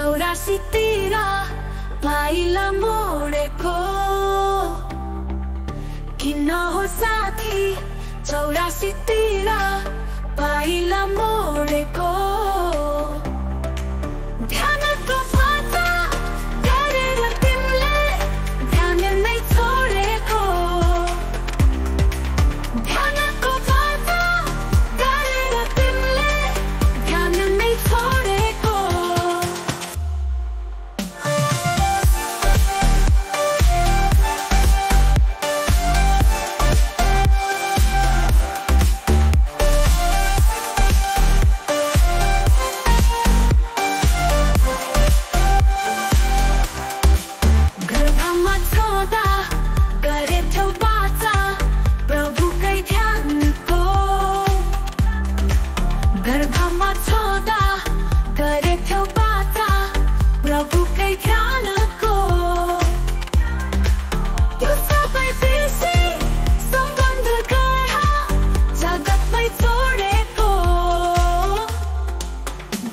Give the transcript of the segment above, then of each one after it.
84 तेरा पाइला मोडेको किन हो साथी 84 तेरा पाइला मोडेको ध्यानको फाटा गरेर तिमीले ध्यान नै छोडेको ध्यानको फाटा गरेर तिमीले ध्यान नै छोडेको गर्भमा छँदा गरेथ्यौ बाचा प्रभुकै ध्यानको त्यो सबै बिर्सी सम्बन्ध गरा जगतमै छोडेको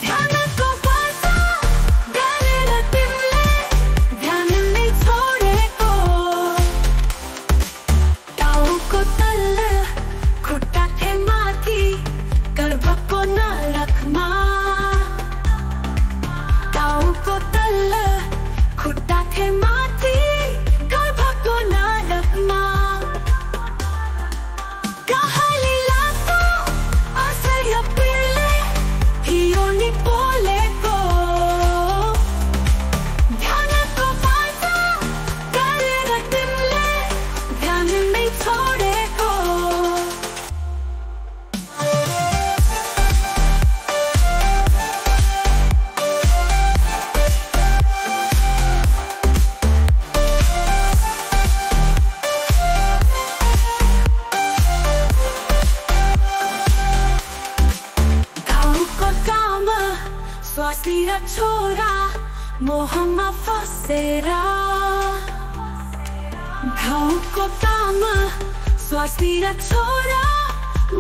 ध्यानको बाचा गरेर तिमीले ध्यान नै छोडेको टाउको तल्लो खुट्टा थे माथि गर्भको नरकमा टाउको तल्लो खुट्टा थे माथि गर्भको नरकमा कहाली लाग्दो असह्य पीडले थियो नि बोलेको ध्यानको बाचा गरेर तिमीले ध्यान नै छोडेको स्वास्नी र छोरा मोहमा फसेर घाउको काम स्वास्नी र छोरा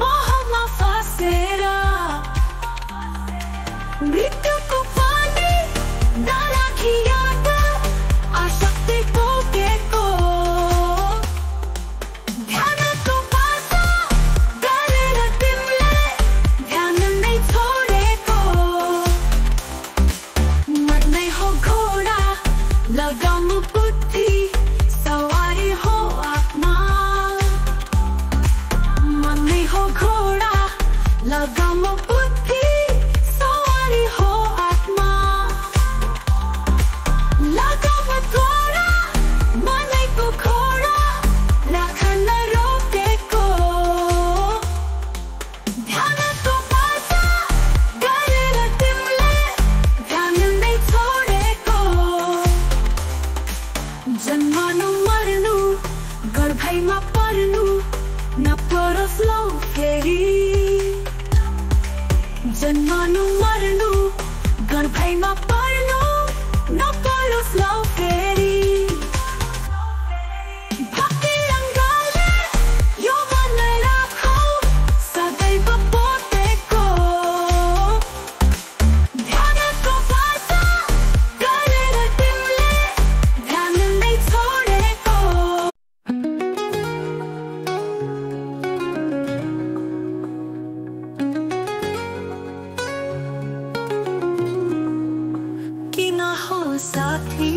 मोहमा फसेर मृत्युको पानी नराखी याद आशक्ति बोकेको ध्यानको बाचा गरेर तिमीले ध्यान नै छोडेको मर्नै हो घोडा लगाउनु बुद्धि सवारी हो आत्मा मर्नै हो घोडा लगाउनु बुद्धि सवारी हो आत्मा लगाउनु घोडा मनैको घोडा राख नरोकेको ध्यानको बाचा गरेर तिमीले ध्यान नै छोडेको जन्मनु मर्नु गर्भैमा पर्नु नपरोस् लौ फेरि जन्मनु मर्नु गर्भैमा पर्नु नपरोस् लौ फेरि भक्ति रङ्गले यो मन राखौ सदैव पोतेको ध्यानको बाचा गरेर तिमीले ध्यान नै छोडेको किन हो साथी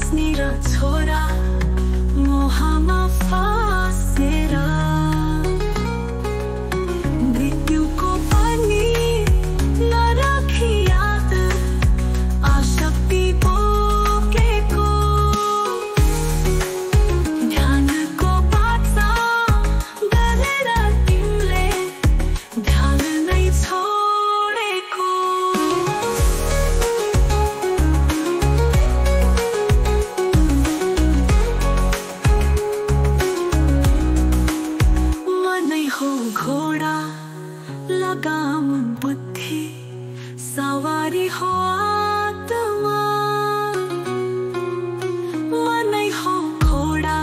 स्वास्नी र छोरा मोहमा फसेर मृत्युको पनि नराखी याद आशक्ति बोकेको ध्यानको बाचा गरेर तिमीले ध्यान नै छोडेको मनै हो घोडा लगाम बुद्धि सवारी हो आत्मा मनै हो घोडा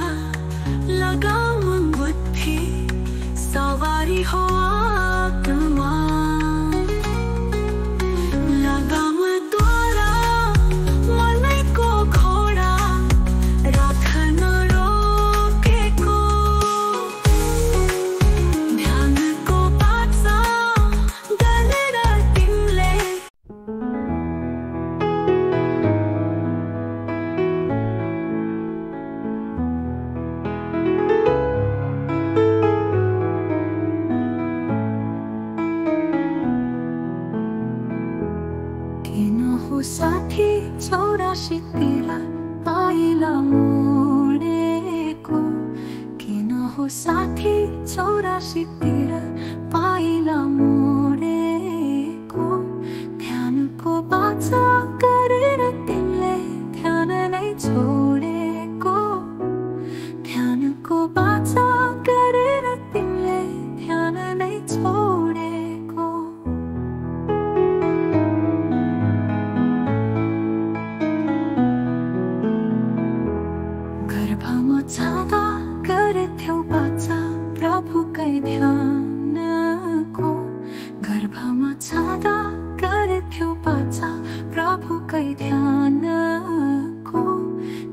लगाम बुद्धि सवारी हो आत्मा लगामद्वारा मनैको घोडा राख्न रोकेको ध्यानको बाचा गरेर तिमीले किन हो साथी 84तिर पाइला मोडेको किन हो साथी 84तिर पाइला मोडेको ध्यानको बाचा गरेर तिमीले ध्यान नै छोडेको ध्यानको बाचा गरेर तिमीले ध्यान नै छोडेको गर्भमा छाँदा गरेथ्यौ बाचा प्रभुकै ध्यानको गर्भमा छाँदा गरेथ्यौ बाचा प्रभुकै ध्यानको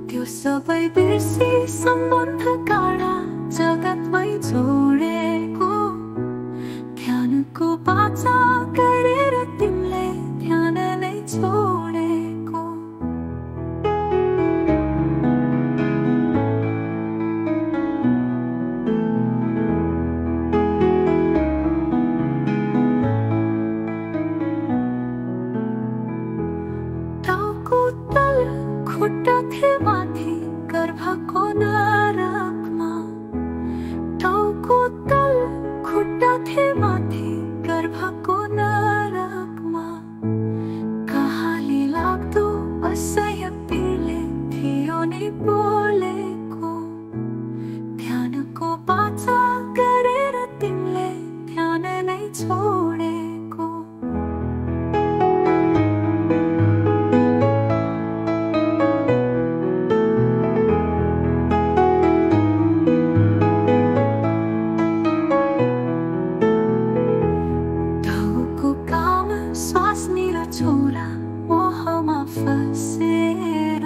त्यो सबै बिर्सी सम्बन्ध काँडा जगतमै जोडेको ध्यानको बाचा गरेर तिमीले ध्यान नै छोडेको टाउको तल खुट्टा थिए माथि गर्भको नरकमा टाउको तल खुट्टा थिए माथि गर्भको नरकमा कहाली लाग्दो असह्य पीडले थियो नि बोलेको ध्यानको बाचा गरेर तिमीले ध्यान नै छोडेको टाउको काम स्वास्नी र छोरा मोहमा फसेर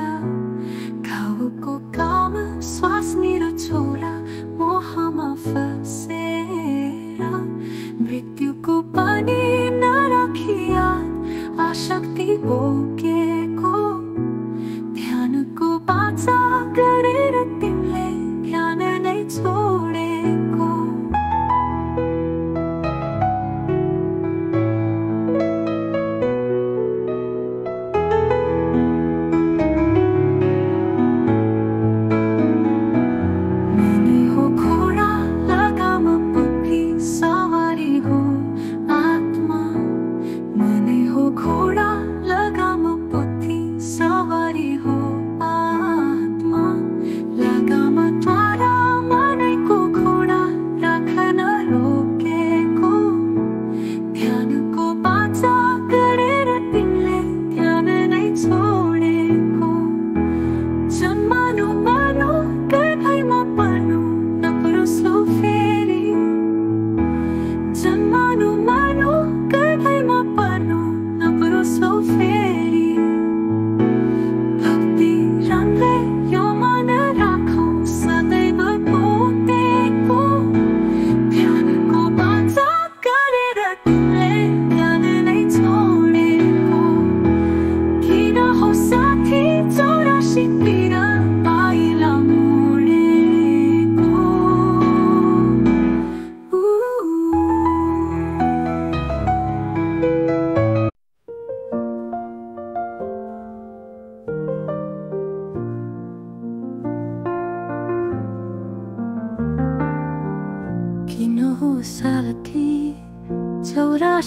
घाउको काम स्वास्नी र छोरा मोहमा फसेर मृत्युको पनि नराखी याद आशक्ति बोकेको ध्यानको बाचा गरेर तिमीले ध्यान नै छोडेको मनै हो घोडा लगाम बुद्धि सवारी हो आत्मा मनै हो घोडा लगाम बुद्धि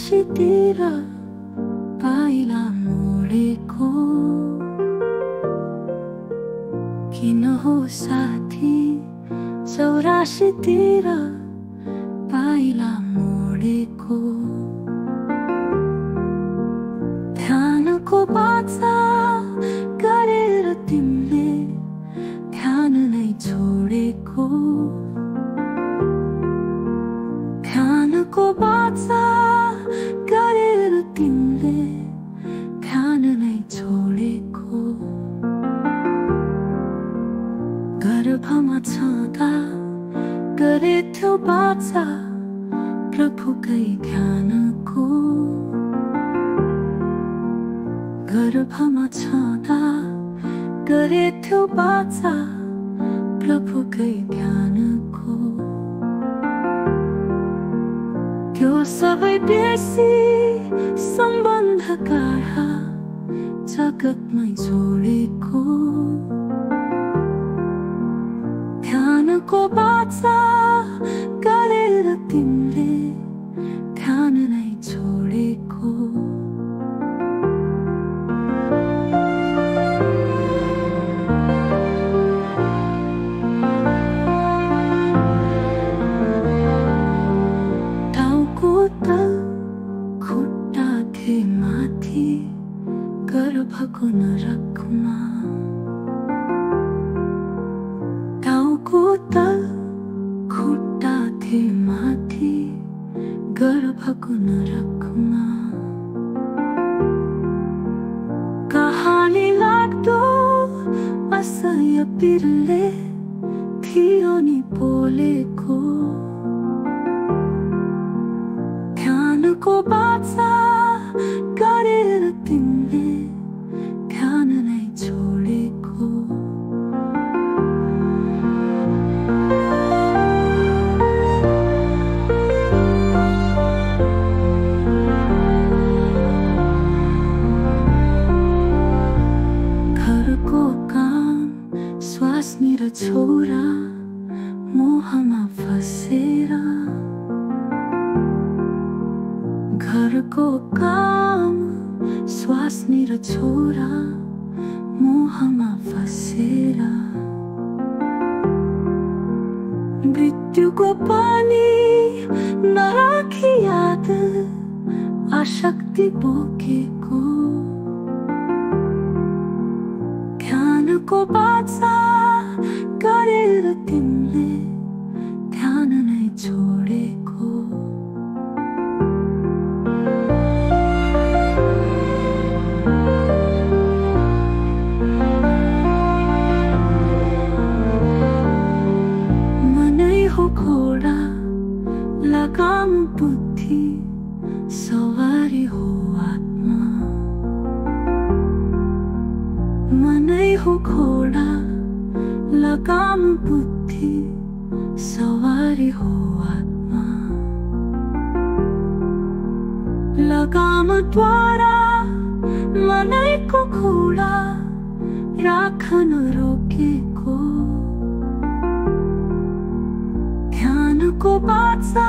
चौरासीतिर पाइला मोडेको किन हो साथी, चौरासीतिर पाइला मोडेको ध्यानको बाचा गरेर तिमीले ध्यान नै छोडेको, ध्यानको बाचा गरेर तिमीले ध्यान नै छोडेको। गर्भमा छँदा गरेथ्यौ बाचा प्रभुकै ध्यानको, गर्भमा छँदा गरेथ्यौ बाचा प्रभुकै ध्यानको। त्यो सबै बेसी सम्बन्ध गाढा जगतमै जोडेको, ध्यानको बाचा गरेर तिमीले ध्यान नै छोडेको। टाउको त खुट्टा थिए माथि गर्भको नरकमा, टाउको त खुट्टा थिए माथि गर्भको नरकमा। कहानी लाग्दो असह्य पीरले थियो नि बोलेको, ध्यानको बाचा गरेर तिमीले ध्यान नै छोडेको। घरको काम स्वास्नी र छोरा मोहमा फसेर, घरको काम स्वास्नी र छोरा मोहमा फसेर। मृत्युको पनि नराखी याद आशक्ति बोकेको, ध्यानको बाचा गरेर तिमीले ध्यान नै छोडेको। मनै हो घोडा लगाम बुद्धि सवारी हो आत्मा, मनै हो घोडा लगाम बुद्धि सवारी हो आत्मा। लगामद्वारा मनैको घोडा राखन रोकेको, ध्यानको बाचा